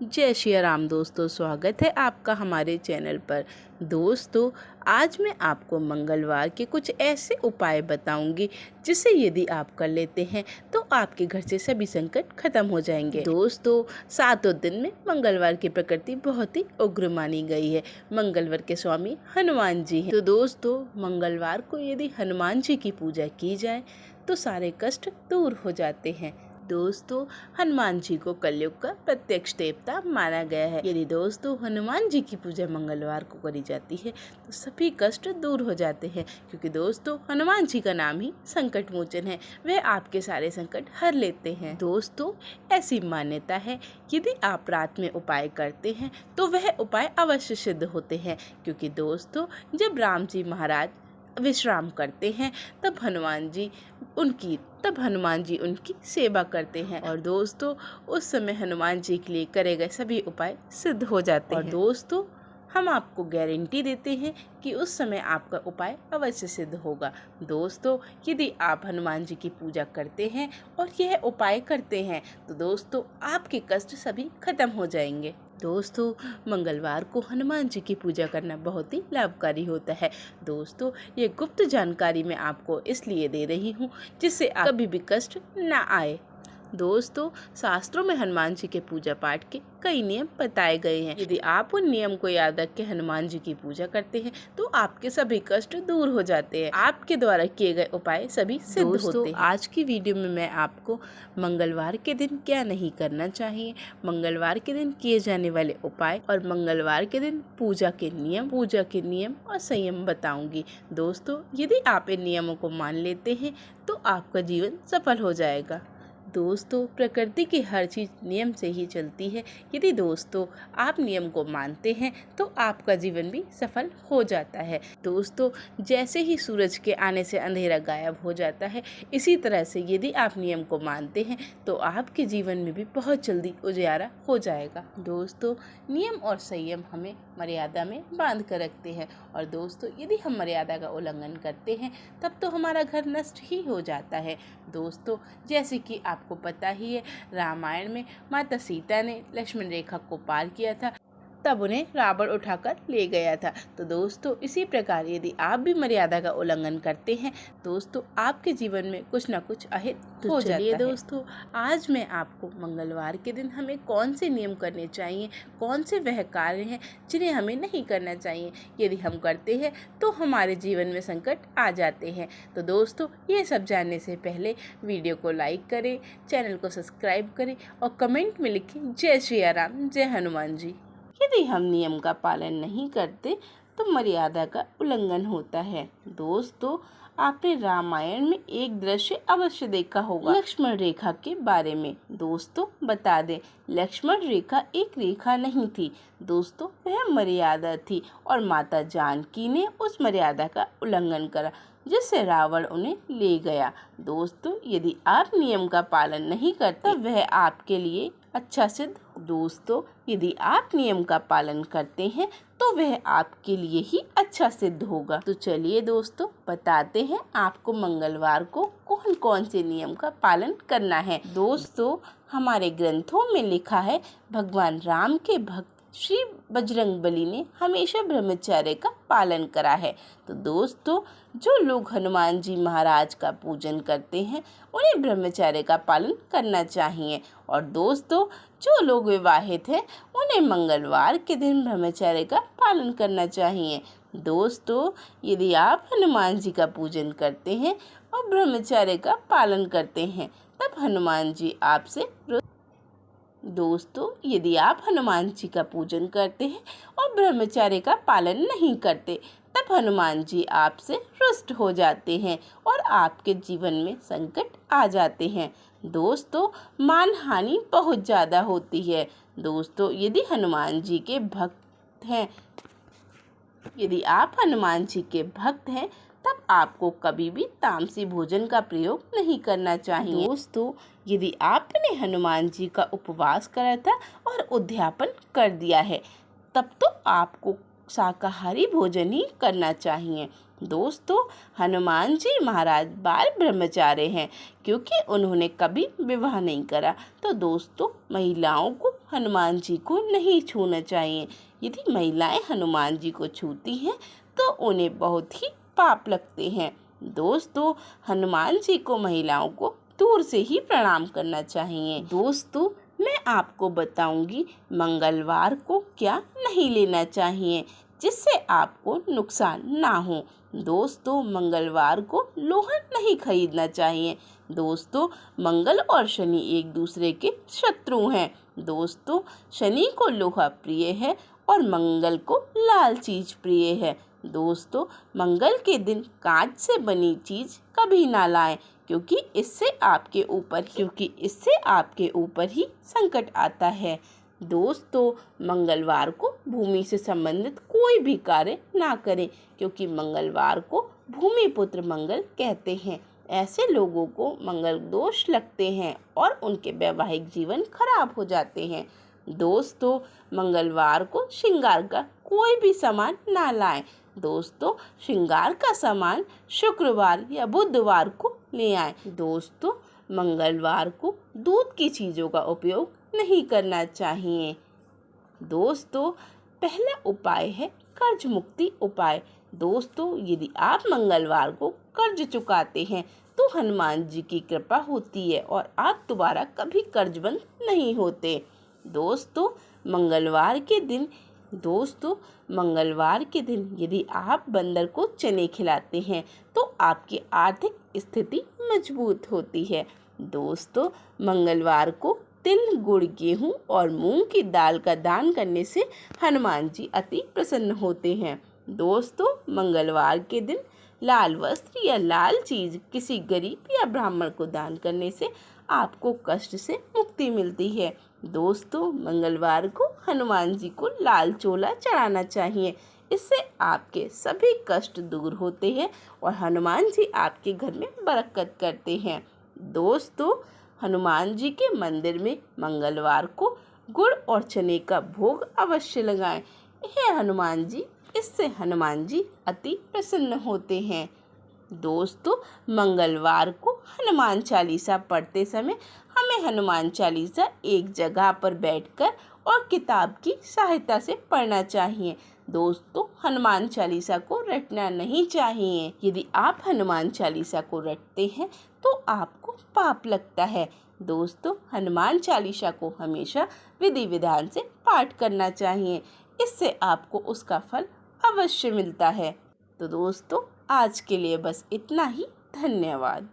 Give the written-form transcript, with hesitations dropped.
जय श्री राम दोस्तों, स्वागत है आपका हमारे चैनल पर। दोस्तों, आज मैं आपको मंगलवार के कुछ ऐसे उपाय बताऊंगी जिसे यदि आप कर लेते हैं तो आपके घर से सभी संकट खत्म हो जाएंगे। दोस्तों, सातों दिन में मंगलवार की प्रकृति बहुत ही उग्र मानी गई है। मंगलवार के स्वामी हनुमान जी हैं। तो दोस्तों, मंगलवार को यदि हनुमान जी की पूजा की जाए तो सारे कष्ट दूर हो जाते हैं। दोस्तों, हनुमान जी को कलयुग का प्रत्यक्ष देवता माना गया है। यदि दोस्तों हनुमान जी की पूजा मंगलवार को करी जाती है तो सभी कष्ट दूर हो जाते हैं, क्योंकि दोस्तों हनुमान जी का नाम ही संकट मोचन है। वह आपके सारे संकट हर लेते हैं। दोस्तों, ऐसी मान्यता है यदि आप रात में उपाय करते हैं तो वह उपाय अवश्य सिद्ध होते हैं, क्योंकि दोस्तों जब राम जी महाराज विश्राम करते हैं तब हनुमान जी उनकी सेवा करते हैं, और दोस्तों उस समय हनुमान जी के लिए करे गए सभी उपाय सिद्ध हो जाते हैं। और दोस्तों, हम आपको गारंटी देते हैं कि उस समय आपका उपाय अवश्य सिद्ध होगा। दोस्तों, यदि आप हनुमान जी की पूजा करते हैं और यह उपाय करते हैं तो दोस्तों आपके कष्ट सभी खत्म हो जाएंगे। दोस्तों, मंगलवार को हनुमान जी की पूजा करना बहुत ही लाभकारी होता है। दोस्तों, ये गुप्त जानकारी मैं आपको इसलिए दे रही हूँ जिससे आप कभी भी कष्ट ना आए। दोस्तों, शास्त्रों में हनुमान जी के पूजा पाठ के कई नियम बताए गए हैं। यदि आप उन नियम को याद रख के हनुमान जी की पूजा करते हैं तो आपके सभी कष्ट दूर हो जाते हैं। आपके द्वारा किए गए उपाय सभी सिद्ध होते हैं। आज की वीडियो में मैं आपको मंगलवार के दिन क्या नहीं करना चाहिए, मंगलवार के दिन किए जाने वाले उपाय और मंगलवार के दिन पूजा के नियम और संयम बताऊंगी। दोस्तों, यदि आप इन नियमों को मान लेते हैं तो आपका जीवन सफल हो जाएगा। दोस्तों, प्रकृति की हर चीज़ नियम से ही चलती है। यदि दोस्तों आप नियम को मानते हैं तो आपका जीवन भी सफल हो जाता है। दोस्तों, जैसे ही सूरज के आने से अंधेरा गायब हो जाता है, इसी तरह से यदि आप नियम को मानते हैं तो आपके जीवन में भी बहुत जल्दी उजियारा हो जाएगा। दोस्तों, नियम और संयम हमें मर्यादा में बांध कर रखते हैं, और दोस्तों यदि हम मर्यादा का उल्लंघन करते हैं तब तो हमारा घर नष्ट ही हो जाता है। दोस्तों, जैसे कि आपको पता ही है, रामायण में माता सीता ने लक्ष्मण रेखा को पार किया था, तब उन्हें रावण उठाकर ले गया था। तो दोस्तों, इसी प्रकार यदि आप भी मर्यादा का उल्लंघन करते हैं दोस्तों आपके जीवन में कुछ ना कुछ अहित हो जाता है। दोस्तों, आज मैं आपको मंगलवार के दिन हमें कौन से नियम करने चाहिए, कौन से वह कार्य हैं जिन्हें हमें नहीं करना चाहिए, यदि हम करते हैं तो हमारे जीवन में संकट आ जाते हैं। तो दोस्तों, ये सब जानने से पहले वीडियो को लाइक करें, चैनल को सब्सक्राइब करें और कमेंट में लिखें जय श्री राम, जय हनुमान जी। यदि हम नियम का पालन नहीं करते तो मर्यादा का उल्लंघन होता है। दोस्तों, आपने रामायण में एक दृश्य अवश्य देखा होगा लक्ष्मण रेखा के बारे में। दोस्तों, बता दें, लक्ष्मण रेखा एक रेखा नहीं थी दोस्तों, वह मर्यादा थी, और माता जानकी ने उस मर्यादा का उल्लंघन करा जिससे रावण उन्हें ले गया। दोस्तों, यदि आप नियम का पालन नहीं करते तो वह आपके लिए अच्छा सिद्ध। दोस्तों, यदि आप नियम का पालन करते हैं तो वह आपके लिए ही अच्छा सिद्ध होगा। तो चलिए दोस्तों, बताते हैं आपको मंगलवार को कौन कौन से नियम का पालन करना है। दोस्तों, हमारे ग्रंथों में लिखा है, भगवान राम के भक्त श्री बजरंगबली ने हमेशा ब्रह्मचर्य का पालन करा है। तो दोस्तों, जो लोग हनुमान जी महाराज का पूजन करते हैं उन्हें ब्रह्मचर्य का पालन करना चाहिए, और दोस्तों जो लोग विवाहित हैं उन्हें मंगलवार के दिन ब्रह्मचर्य का पालन करना चाहिए। दोस्तों, यदि आप हनुमान जी का पूजन करते हैं और ब्रह्मचर्य का पालन करते हैं तब हनुमान जी आपसे दोस्तों, यदि आप हनुमान जी का पूजन करते हैं और ब्रह्मचर्य का पालन नहीं करते तब हनुमान जी आपसे रुष्ट हो जाते हैं और आपके जीवन में संकट आ जाते हैं। दोस्तों, मान हानि बहुत ज़्यादा होती है। दोस्तों, यदि आप हनुमान जी के भक्त हैं तब आपको कभी भी तामसी भोजन का प्रयोग नहीं करना चाहिए। दोस्तों, यदि आपने हनुमान जी का उपवास करा था और उद्यापन कर दिया है तब तो आपको शाकाहारी भोजन ही करना चाहिए। दोस्तों, हनुमान जी महाराज बाल ब्रह्मचारी हैं क्योंकि उन्होंने कभी विवाह नहीं करा। तो दोस्तों, महिलाओं को हनुमान जी को नहीं छूना चाहिए। यदि महिलाएं हनुमान जी को छूती हैं तो उन्हें बहुत ही पाप लगते हैं। दोस्तों, हनुमान जी को महिलाओं को दूर से ही प्रणाम करना चाहिए। दोस्तों, मैं आपको बताऊंगी मंगलवार को क्या नहीं लेना चाहिए जिससे आपको नुकसान ना हो। दोस्तों, मंगलवार को लोहा नहीं खरीदना चाहिए। दोस्तों, मंगल और शनि एक दूसरे के शत्रु हैं। दोस्तों, शनि को लोहा प्रिय है और मंगल को लाल चीज प्रिय है। दोस्तों, मंगल के दिन कांच से बनी चीज कभी ना लाएं क्योंकि इससे आपके ऊपर ही संकट आता है। दोस्तों, मंगलवार को भूमि से संबंधित कोई भी कार्य ना करें क्योंकि मंगलवार को भूमि पुत्र मंगल कहते हैं। ऐसे लोगों को मंगल दोष लगते हैं और उनके वैवाहिक जीवन खराब हो जाते हैं। दोस्तों, मंगलवार को श्रृंगार का कोई भी सामान ना लाएं। दोस्तों, श्रृंगार का सामान शुक्रवार या बुधवार को ले आएं। दोस्तों, मंगलवार को दूध की चीज़ों का उपयोग नहीं करना चाहिए। दोस्तों, पहला उपाय है कर्ज मुक्ति उपाय। दोस्तों, यदि आप मंगलवार को कर्ज चुकाते हैं तो हनुमान जी की कृपा होती है और आप दोबारा कभी कर्जबंद नहीं होते। दोस्तों, मंगलवार के दिन यदि आप बंदर को चने खिलाते हैं तो आपकी आर्थिक स्थिति मजबूत होती है। दोस्तों, मंगलवार को तिल, गुड़, गेहूं और मूंग की दाल का दान करने से हनुमान जी अति प्रसन्न होते हैं। दोस्तों, मंगलवार के दिन लाल वस्त्र या लाल चीज किसी गरीब या ब्राह्मण को दान करने से आपको कष्ट से मुक्ति मिलती है। दोस्तों, मंगलवार को हनुमान जी को लाल चोला चढ़ाना चाहिए। इससे आपके सभी कष्ट दूर होते हैं और हनुमान जी आपके घर में बरकत करते हैं। दोस्तों, हनुमान जी के मंदिर में मंगलवार को गुड़ और चने का भोग अवश्य लगाएं। इससे हनुमान जी अति प्रसन्न होते हैं। दोस्तों, मंगलवार को हनुमान चालीसा पढ़ते समय हमें हनुमान चालीसा एक जगह पर बैठकर और किताब की सहायता से पढ़ना चाहिए। दोस्तों, हनुमान चालीसा को रटना नहीं चाहिए। यदि आप हनुमान चालीसा को रटते हैं तो आपको पाप लगता है। दोस्तों, हनुमान चालीसा को हमेशा विधि विधान से पाठ करना चाहिए। इससे आपको उसका फल अवश्य मिलता है। तो दोस्तों, आज के लिए बस इतना ही। धन्यवाद।